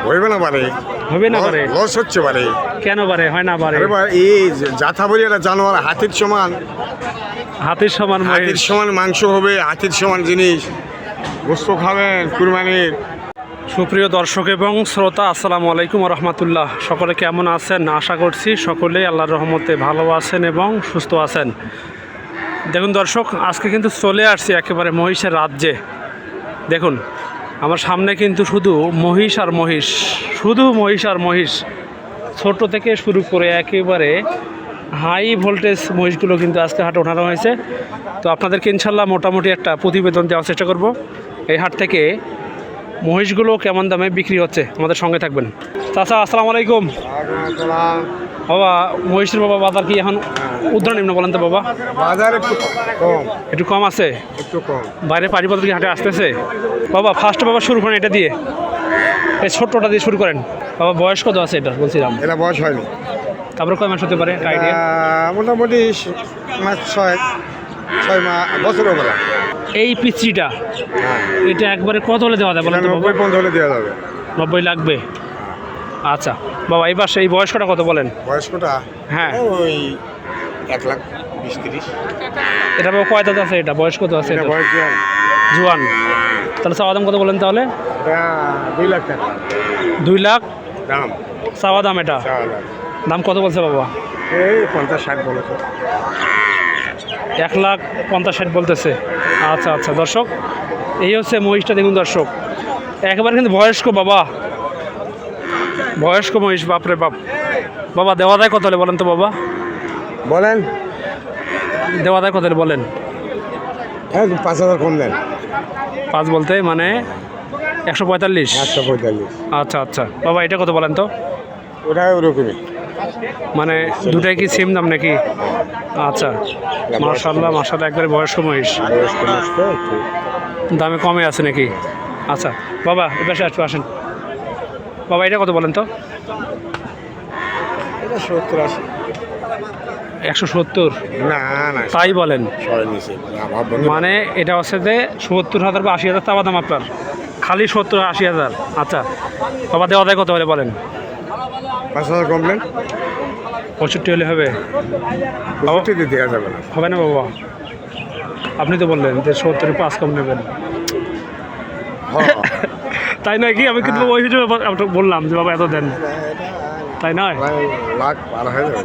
হইবে না পারে, হবে না পারে, লস হচ্ছে পারে। কেন পারে, হয় না পারে? এবার এই যাথা বলি একটা জানোয়ার হাতির সমান, হাতির সমান হাতির মহিষ। সমান মাংস হবে, হাতির সমান জিনিস, গোস্ত খাবেন কুরবানির। সুপ্রিয় দর্শক এবং শ্রোতা, আসসালামু আলাইকুম রহমতুল্লাহ। সকলে কেমন আছেন? আশা করছি সকলেই আল্লাহর রহমতে ভালো আছেন এবং সুস্থ আছেন। দেখুন দর্শক, আজকে কিন্তু চলে আসছি একেবারে মহিষের রাজ্যে। দেখুন আমার সামনে কিন্তু শুধু মহিষ আর মহিষ, শুধু মহিষ আর মহিষ। ছোট থেকে শুরু করে একেবারে হাই ভোল্টেজ মহিষগুলো কিন্তু আজকে হাটে ওঠানো হয়েছে। তো আপনাদেরকে ইনশাল্লাহ মোটামুটি একটা প্রতিবেদন দেওয়ার চেষ্টা করব এই হাট থেকে মহিষগুলো কেমন দামে বিক্রি হচ্ছে। আমাদের সঙ্গে থাকবেন। চাচা আসসালামু আলাইকুম। বাবা মহিষের বাবা বাজার কি এখন উদ্ধার নিম্ন বলেন তো বাবা? বাজার একটু কম, একটু কম আছে, একটু কম। বাইরে পারিপত্র কি হাটে আসতেছে? বাবা ফার্স্ট বাবা শুরু করেন এটা দিয়ে, এই ছোট্টটা দিয়ে শুরু করেন। বাবা বয়স কত আছে এটা বলছিলাম? এটা বয়স হয়নি। তারপরে কয় মাস হতে পারে আইডিয়া? মোটামুটি মাস ছয় বছর বেলা। এই পিচ্ছিটা হ্যাঁ, এটা একবারে কত হলে দেওয়া যায় বলেন তো বাবা? 90 হলে দেওয়া যাবে। 90 লাগবে। আচ্ছা বাবা, এই পাশে এই বয়স্কটা কত বলেন? বয়স্কটা হ্যাঁ, ওই 1,20,30। এটা বাবা কয় দাঁত আছে? এটা বয়স কত আছে? এটা এটা বয়স জোয়ান। তাহলে চাওয়া দাম কত বলেন তাহলে? এটা 2 লাখ টাকা 2 লাখ দাম। চাওয়া দাম। এটা চাওয়া দাম। দাম কত বলছে বাবা? এই 50-60 বলেছে। 1,50,60 বলতেছে। আচ্ছা আচ্ছা দর্শক, এই হচ্ছে মহিষটা। দেখুন দর্শক, একেবারে কিন্তু বয়স্ক বাবা, বয়স্ক মহিষ। বাপরে বাপ। বাবা দেওয়া দেয় কত হলে বলেন তো বাবা? বলেন, দেওয়া দেয় কত হলে বলেন? হ্যাঁ 5,000 কম দেন। 5 বলতে মানে 145। 145। আচ্ছা আচ্ছা বাবা, এটা কত বলেন তো? ওটা ওরকমই, মানে দুটাই কি সেম দাম নাকি? আচ্ছা, মাশাআল্লাহ মাশাআল্লাহ, একবারে বয়স্ক মহিষ, বয়স্ক মানুষ তো একটু দামে কমে আছে নাকি? আচ্ছা বাবা এবার একটু আসেন। বাবা এটা কত বলেন তো? এটা 70-80। 170? না না, তাই বলেন? সবাই নিচে মানে এটা হচ্ছে যে 70,000 বা 80,000 চাওয়া দাম আপনার? খালি 70-80,000? আচ্ছা বাবা দেওয়া দেয় কত হলে বলেন? 5,000 কমপ্লেন 65 হলে হবে? দেওয়া যাবে না। হবে না বাবা? আপনি তো বললেন যে 70-এ 5 কম নেবেন, তাই নয় কি? আমি কিন্তু ওই হিসেবে আপনাকে বললাম যে বাবা এত দেন, তাই নয়? লাখ পার হয়ে যাবে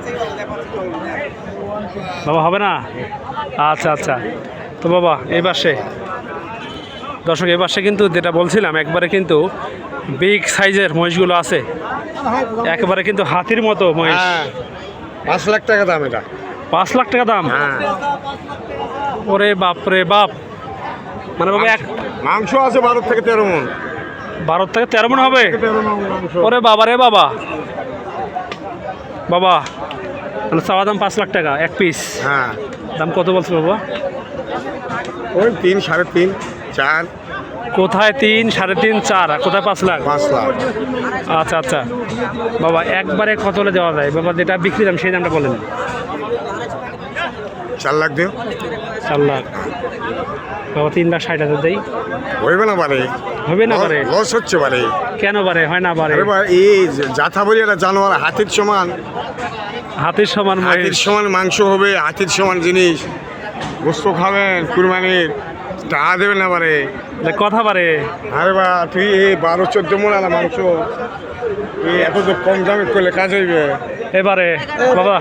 বাবা হবে না? আচ্ছা আচ্ছা। তো বাবা এই পাশে দর্শক, এই পাশে কিন্তু যেটা বলছিলাম একবারে কিন্তু বিগ সাইজের মহিষগুলো আছে, একেবারে কিন্তু হাতির মতো মহিষ। 5 লাখ টাকা দাম এটা। 5 লাখ টাকা দাম? হ্যাঁ, ওরে বাপ রে বাপ। মানে বাবা মাংস আছে 12 থেকে 13 মণ। 12 থেকে 13 মণ হবে? 13 মণ মাংস। ওরে বাবা রে বাবা। বাবা মানে চাওয়া দাম 5 লাখ টাকা এক পিস। হ্যাঁ, দাম কত বলছে বাবা? ওই 3, 3.5, 4। কোথায় 3, 3.5, 4 আর কোথায় 5 লাখ? 5 লাখ। আচ্ছা আচ্ছা বাবা, একবারে কত হলে দেওয়া যায় বাবা? যেটা বিক্রি দাম সেই দামটা বলেন। 4 লাখ দিও। 4 লাখ বাবা, 3,60,000 দেই? হইবে না পারে, হবে না পারে, লস হচ্ছে পারে। কেন পারে, হয় না পারে? এবার এই যাথা বলি একটা জানোয়ার হাতির সমান, হাতির সমান হাতির মহিষ। সমান মাংস হবে, হাতির সমান জিনিস, গোস্ত খাবেন কুরবানির, টাকা দেবেন না পারে। কথা পারে? আরে বা তুই এই 12-14 মণ আলা মাংস এই এত তো কম দামে করলে কাজ হইবে। এবারে বাবা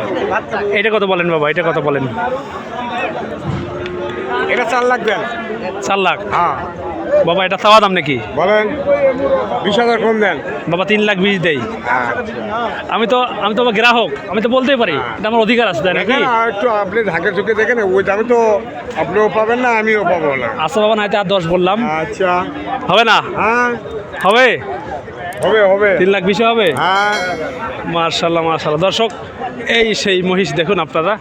এটা কত বলেন বাবা? এটা কত বলেন? এটা 4 লাখ দেন। 4 লাখ? হ্যাঁ বাবা এটা চাওয়া দাম নাকি? বলেন, 20,000 কম দেন। বাবা 3,20,000 দেই। আমি তো বাবা গ্রাহক, আমি তো বলতেই পারি, এটা আমার অধিকার আছে তাই নাকি? দেখেন একটু আপনি ঢাকে চোখে দেখেন, ওই দামে তো আপনিও পাবেন না, আমিও পাবো না। আচ্ছা বাবা, নাইতে আর 10 বললাম। আচ্ছা, হবে না? হ্যাঁ হবে? হবে হবে। 3,20,000 হবে? হ্যাঁ, মাশাআল্লাহ মাশাআল্লাহ। দর্শক এই সেই মহিষ দেখুন আপনারা।